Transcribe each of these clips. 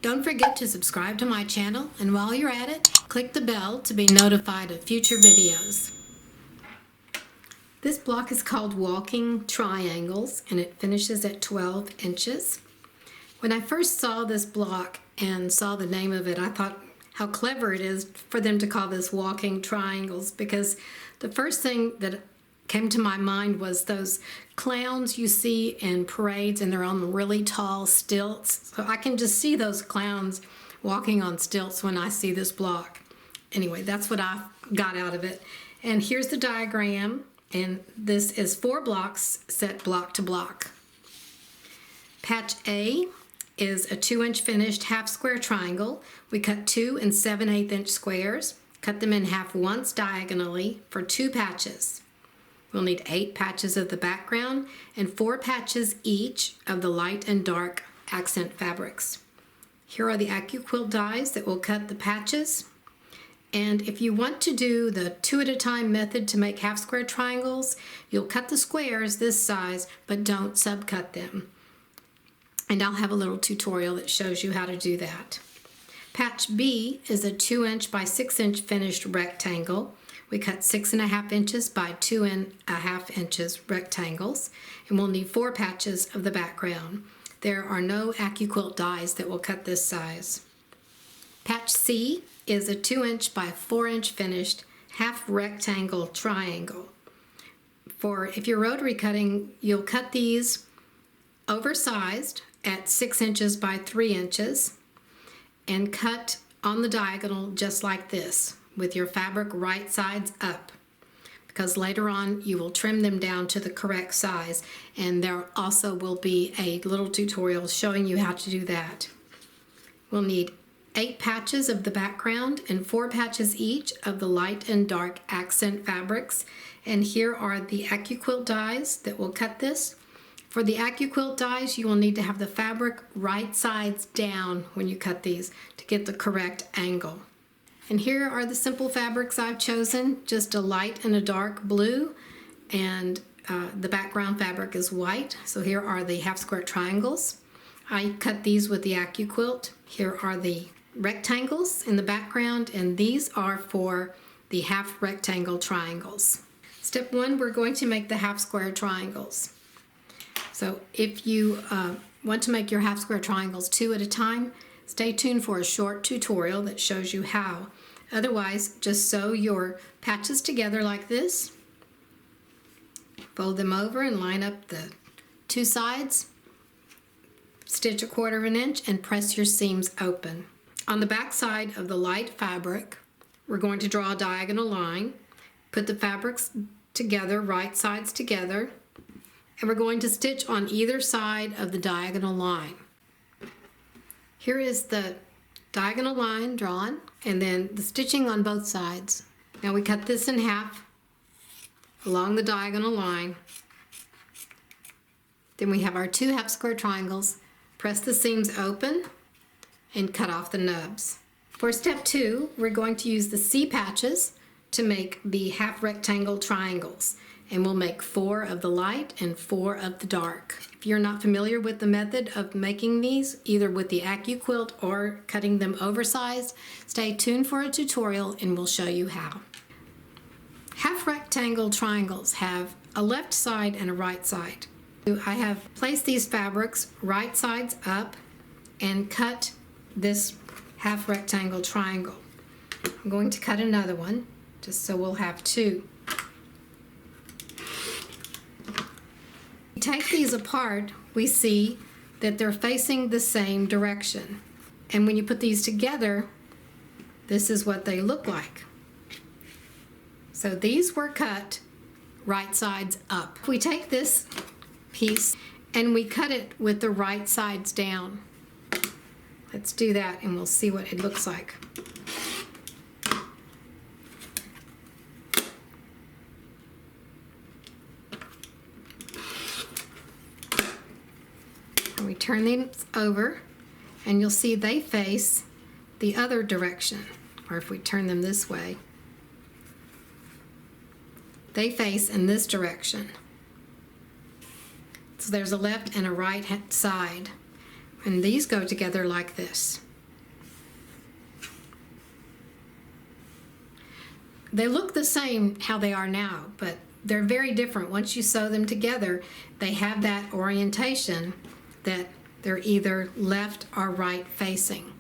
Don't forget to subscribe to my channel, and while you're at it, click the bell to be notified of future videos. This block is called Walking Triangles, and it finishes at 12 inches. When I first saw this block and saw the name of it, I thought how clever it is for them to call this Walking Triangles, because the first thing that came to my mind was those clowns you see in parades, and they're on really tall stilts. So I can just see those clowns walking on stilts when I see this block. Anyway, that's what I got out of it. And here's the diagram, and this is 4 blocks set block to block. Patch A is a 2-inch finished half square triangle. We cut 2 7/8 inch squares, cut them in half once diagonally for 2 patches. We'll need 8 patches of the background and 4 patches each of the light and dark accent fabrics. Here are the AccuQuilt dies that will cut the patches. And if you want to do the 2 at a time method to make half square triangles, you'll cut the squares this size, but don't subcut them. And I'll have a little tutorial that shows you how to do that. Patch B is a 2-inch by 6-inch finished rectangle. We cut 6.5 inches by 2.5 inches rectangles, and we'll need 4 patches of the background. There are no AccuQuilt dies that will cut this size. Patch C is a 2-inch by 4-inch finished half rectangle triangle. If you're rotary cutting, you'll cut these oversized at 6 inches by 3 inches and cut on the diagonal just like this, with your fabric right sides up, because later on you will trim them down to the correct size, and there also will be a little tutorial showing you how to do that. We'll need 8 patches of the background and 4 patches each of the light and dark accent fabrics, and here are the AccuQuilt dies that will cut this. For the AccuQuilt dies, you will need to have the fabric right sides down when you cut these to get the correct angle. And here are the simple fabrics I've chosen, just a light and a dark blue, and the background fabric is white. So here are the half square triangles. I cut these with the AccuQuilt. Here are the rectangles in the background, and these are for the half rectangle triangles. Step 1, we're going to make the half square triangles. So if you want to make your half square triangles 2 at a time, stay tuned for a short tutorial that shows you how. Otherwise, just sew your patches together like this, fold them over and line up the 2 sides, stitch 1/4 inch and press your seams open. On the back side of the light fabric, we're going to draw a diagonal line, put the fabrics together, right sides together, and we're going to stitch on either side of the diagonal line. Here is the diagonal line drawn, and then the stitching on both sides. Now we cut this in half along the diagonal line. Then we have our 2 half square triangles. Press the seams open and cut off the nubs. For step 2, we're going to use the C patches to make the half rectangle triangles, and we'll make 4 of the light and 4 of the dark. If you're not familiar with the method of making these, either with the AccuQuilt or cutting them oversized, stay tuned for a tutorial and we'll show you how. Half rectangle triangles have a left side and a right side. I have placed these fabrics right sides up and cut this half rectangle triangle. I'm going to cut another one just so we'll have 2. Take these apart, we see that they're facing the same direction. And when you put these together, this is what they look like. So these were cut right sides up. We take this piece and we cut it with the right sides down. Let's do that and we'll see what it looks like. We turn these over and you'll see they face the other direction, or if we turn them this way, they face in this direction. So there's a left and a right side, and these go together like this. They look the same how they are now, but they're very different. Once you sew them together, they have that orientation that they're either left or right facing.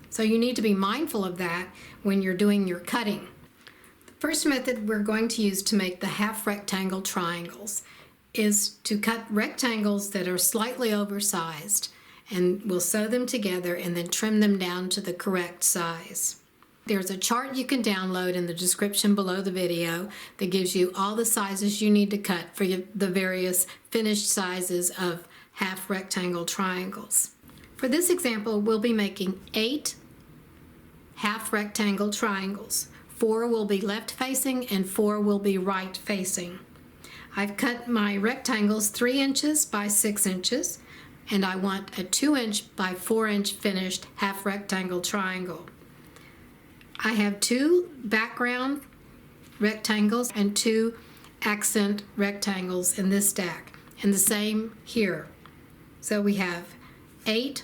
So you need to be mindful of that when you're doing your cutting. The first method we're going to use to make the half rectangle triangles is to cut rectangles that are slightly oversized, and we'll sew them together and then trim them down to the correct size. There's a chart you can download in the description below the video that gives you all the sizes you need to cut for the various finished sizes of half rectangle triangles. For this example, we'll be making 8 half rectangle triangles. 4 will be left facing and 4 will be right facing. I've cut my rectangles 3 inches by 6 inches, and I want a 2 inch by 4 inch finished half rectangle triangle. I have 2 background rectangles and 2 accent rectangles in this stack, and the same here. So we have 8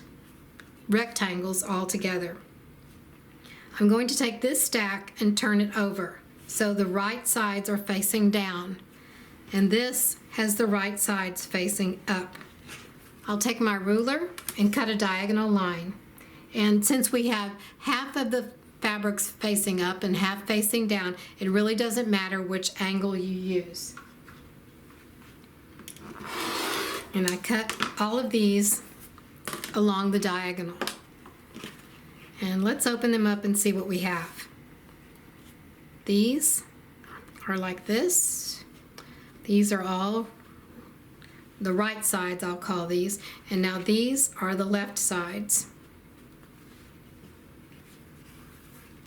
rectangles all together. I'm going to take this stack and turn it over so the right sides are facing down, and this has the right sides facing up. I'll take my ruler and cut a diagonal line, and since we have half of the fabrics facing up and half facing down, it really doesn't matter which angle you use. And I cut all of these along the diagonal. And let's open them up and see what we have. These are like this. These are all the right sides, I'll call these. And now these are the left sides.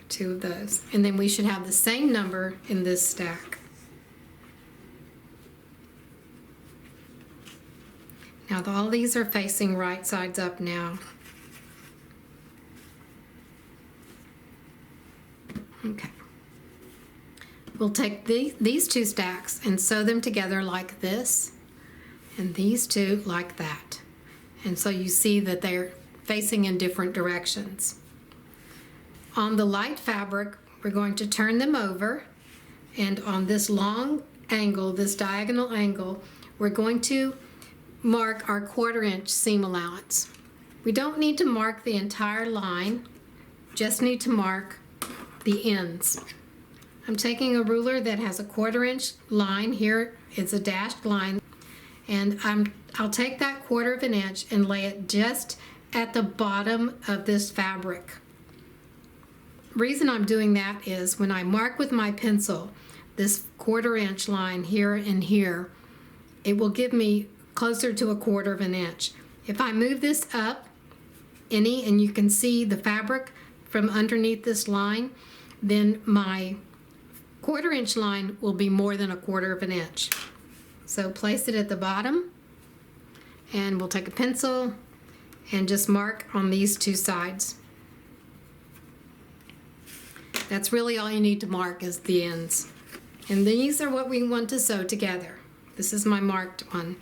2 of those. And then we should have the same number in this stack. Now all these are facing right sides up now. Okay. We'll take these 2 stacks and sew them together like this, and these 2 like that. And so you see that they're facing in different directions. On the light fabric, we're going to turn them over, and on this long angle, this diagonal angle, we're going to mark our 1/4 inch seam allowance. We don't need to mark the entire line, just need to mark the ends. I'm taking a ruler that has a 1/4 inch line. Here it's a dashed line, and I'll take that 1/4 inch and lay it just at the bottom of this fabric. Reason I'm doing that is when I mark with my pencil this 1/4 inch line here and here, it will give me closer to a 1/4 inch. If I move this up any, and you can see the fabric from underneath this line, then my 1/4 inch line will be more than a 1/4 inch. So place it at the bottom, and we'll take a pencil and just mark on these 2 sides. That's really all you need to mark is the ends. And these are what we want to sew together. This is my marked one.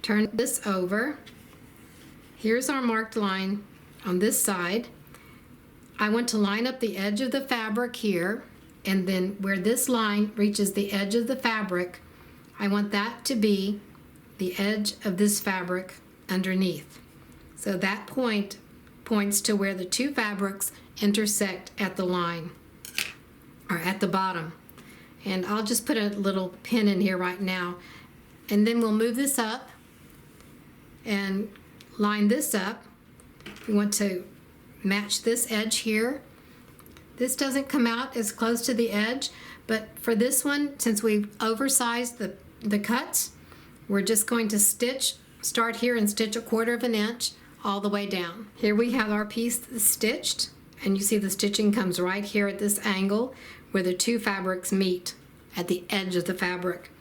Turn this over. Here's our marked line on this side. I want to line up the edge of the fabric here, and then where this line reaches the edge of the fabric, I want that to be the edge of this fabric underneath. So that point points to where the 2 fabrics intersect at the line, or at the bottom. And I'll just put a little pin in here right now, and then we'll move this up and line this up. We want to match this edge here. This doesn't come out as close to the edge, but for this one, since we've oversized the cuts, we're just going to start here and stitch a 1/4 inch all the way down. Here we have our piece stitched, and you see the stitching comes right here at this angle where the 2 fabrics meet at the edge of the fabric.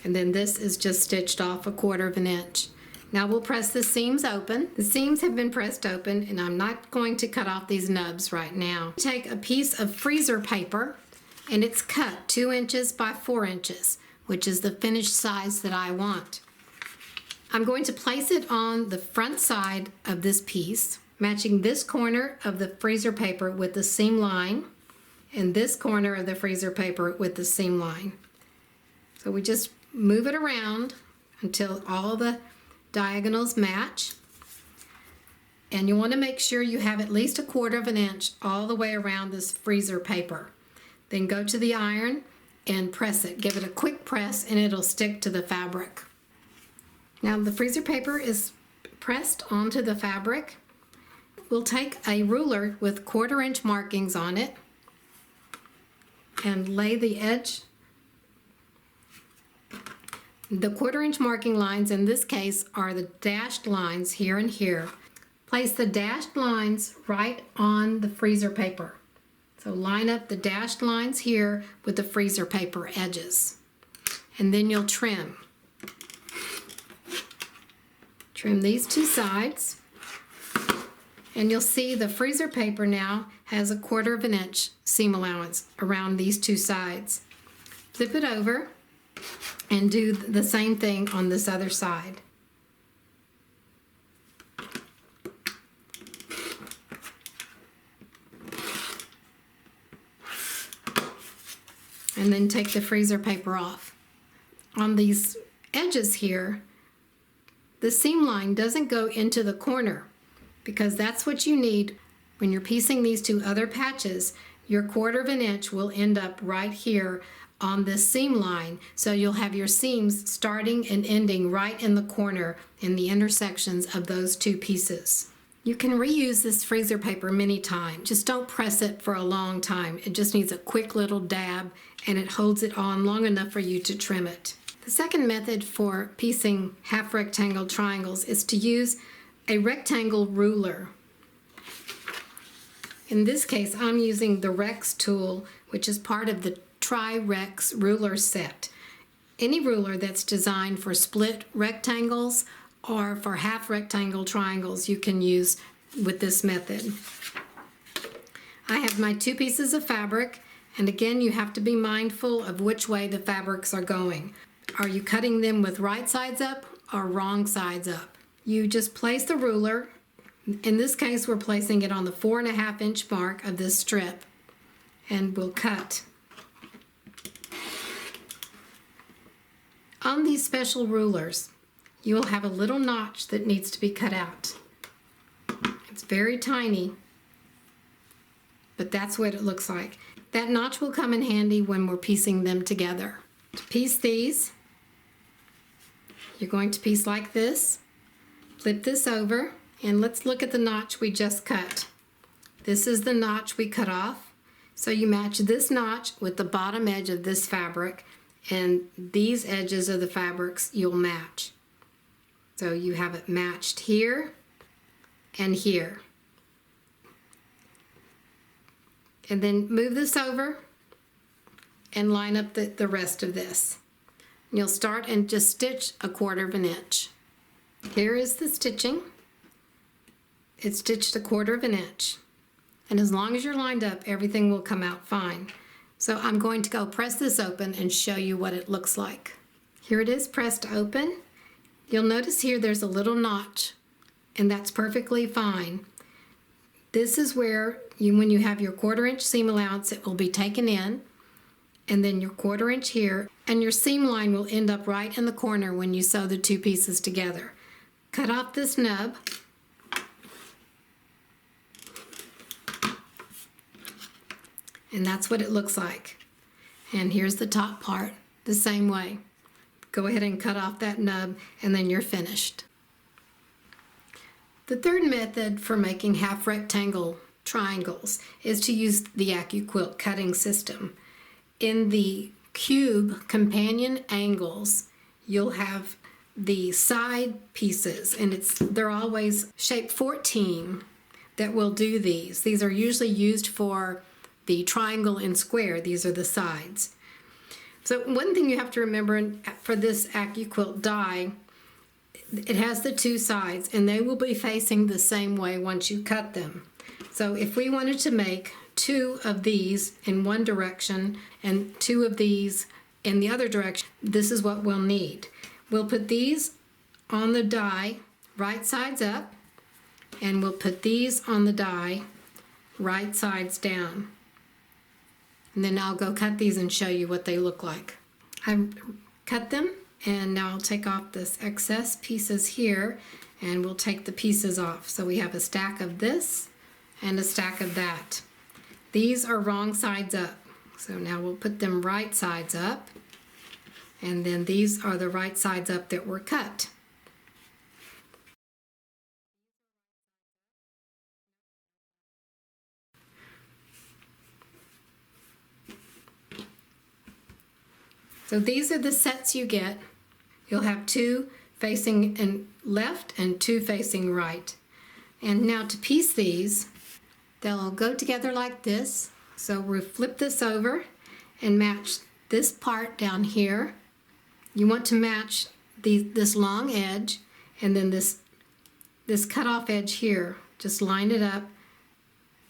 And then this is just stitched off a 1/4 inch. Now we'll press the seams open. The seams have been pressed open, and I'm not going to cut off these nubs right now. Take a piece of freezer paper, and it's cut 2 inches by 4 inches, which is the finished size that I want. I'm going to place it on the front side of this piece, matching this corner of the freezer paper with the seam line, in this corner of the freezer paper with the seam line. So we just move it around until all the diagonals match. And you want to make sure you have at least 1/4 inch all the way around this freezer paper. Then go to the iron and press it. Give it a quick press and it'll stick to the fabric. Now the freezer paper is pressed onto the fabric. We'll take a ruler with 1/4 inch markings on it and lay the edge. The 1/4 inch marking lines in this case are the dashed lines here and here. Place the dashed lines right on the freezer paper. So line up the dashed lines here with the freezer paper edges. And then you'll trim. Trim these 2 sides. And you'll see the freezer paper now has a 1/4 inch seam allowance around these 2 sides. Flip it over and do the same thing on this other side. And then take the freezer paper off. On these edges here, the seam line doesn't go into the corner because that's what you need when you're piecing these 2 other patches. Your 1/4 inch will end up right here on this seam line, so you'll have your seams starting and ending right in the corner in the intersections of those 2 pieces. You can reuse this freezer paper many times. Just don't press it for a long time. It just needs a quick little dab and it holds it on long enough for you to trim it. The second method for piecing half rectangle triangles is to use a rectangle ruler. In this case, I'm using the Rex tool, which is part of the Tri-Rex ruler set. Any ruler that's designed for split rectangles or for half rectangle triangles you can use with this method. I have my 2 pieces of fabric, and again you have to be mindful of which way the fabrics are going. Are you cutting them with right sides up or wrong sides up? You just place the ruler. In this case we're placing it on the 4.5 inch mark of this strip, and we'll cut. On these special rulers, you will have a little notch that needs to be cut out. It's very tiny, but that's what it looks like. That notch will come in handy when we're piecing them together. To piece these, you're going to piece like this. Flip this over, and let's look at the notch we just cut. This is the notch we cut off. So you match this notch with the bottom edge of this fabric, and these edges of the fabrics you'll match. So you have it matched here and here. And then move this over and line up the rest of this. And you'll start and just stitch a 1/4 inch. Here is the stitching. It's stitched a 1/4 inch. And as long as you're lined up, everything will come out fine. So I'm going to go press this open and show you what it looks like. Here it is pressed open. You'll notice here there's a little notch, and that's perfectly fine. This is where when you have your 1/4 inch seam allowance, it will be taken in, and then your 1/4 inch here, and your seam line will end up right in the corner when you sew the 2 pieces together. Cut off this nub. And that's what it looks like. And here's the top part, the same way. Go ahead and cut off that nub, and then you're finished. The third method for making half rectangle triangles is to use the AccuQuilt cutting system. In the cube companion angles, you'll have the side pieces, and they're always shape 14 that will do these. These are usually used for the triangle and square. These are the sides. So one thing you have to remember for this AccuQuilt die, it has the 2 sides, and they will be facing the same way once you cut them. So if we wanted to make 2 of these in one direction and 2 of these in the other direction, this is what we'll need. We'll put these on the die right sides up, and we'll put these on the die right sides down. and then I'll go cut these and show you what they look like. I've cut them, and now I'll take off this excess pieces here, and we'll take the pieces off. So we have a stack of this and a stack of that. These are wrong sides up. So now we'll put them right sides up, and then these are the right sides up that were cut. So these are the sets you get. You'll have two facing in left and two facing right. And now to piece these, they'll go together like this. So we'll flip this over and match this part down here. You want to match this long edge and then this cut off edge here. Just line it up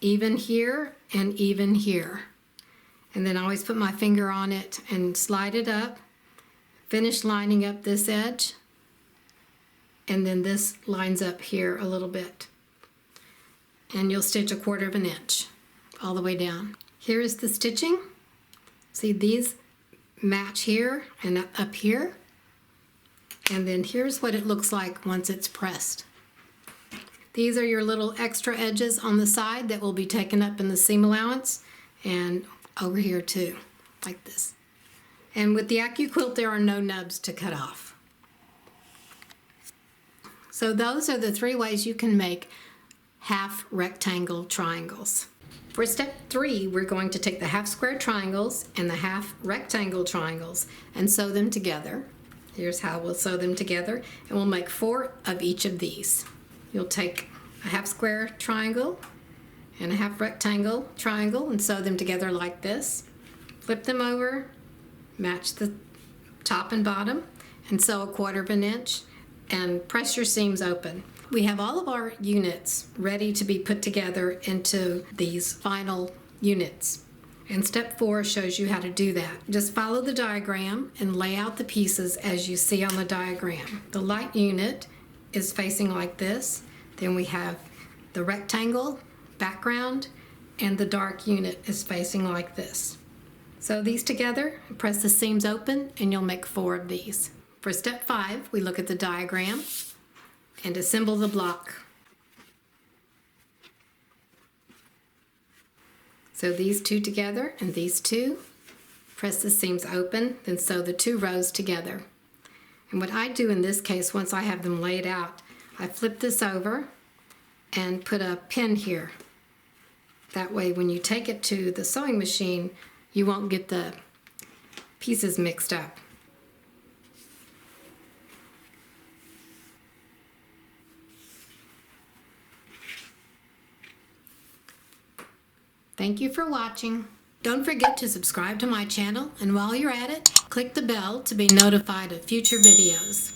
even here and even here. And then I always put my finger on it and slide it up. Finish lining up this edge, and then this lines up here a little bit. And you'll stitch 1/4 inch all the way down. Here is the stitching. See, these match here and up here. And then here's what it looks like once it's pressed. These are your little extra edges on the side that will be taken up in the seam allowance, and over here too, like this. And with the AccuQuilt, there are no nubs to cut off. So those are the 3 ways you can make half rectangle triangles. For step 3, we're going to take the half square triangles and the half rectangle triangles and sew them together. Here's how we'll sew them together, and we'll make 4 of each of these. You'll take a half square triangle and a half rectangle triangle and sew them together like this. Flip them over, match the top and bottom, and sew 1/4 inch, and press your seams open. We have all of our units ready to be put together into these final units. And step 4 shows you how to do that. Just follow the diagram and lay out the pieces as you see on the diagram. The light unit is facing like this. Then we have the rectangle background, and the dark unit is facing like this. Sew these together, press the seams open, and you'll make 4 of these. For step 5, we look at the diagram and assemble the block. So these 2 together and these 2, press the seams open, then sew the 2 rows together. And what I do in this case, once I have them laid out, I flip this over and put a pin here. That way when you take it to the sewing machine, you won't get the pieces mixed up. Thank you for watching. Don't forget to subscribe to my channel, and while you're at it, click the bell to be notified of future videos.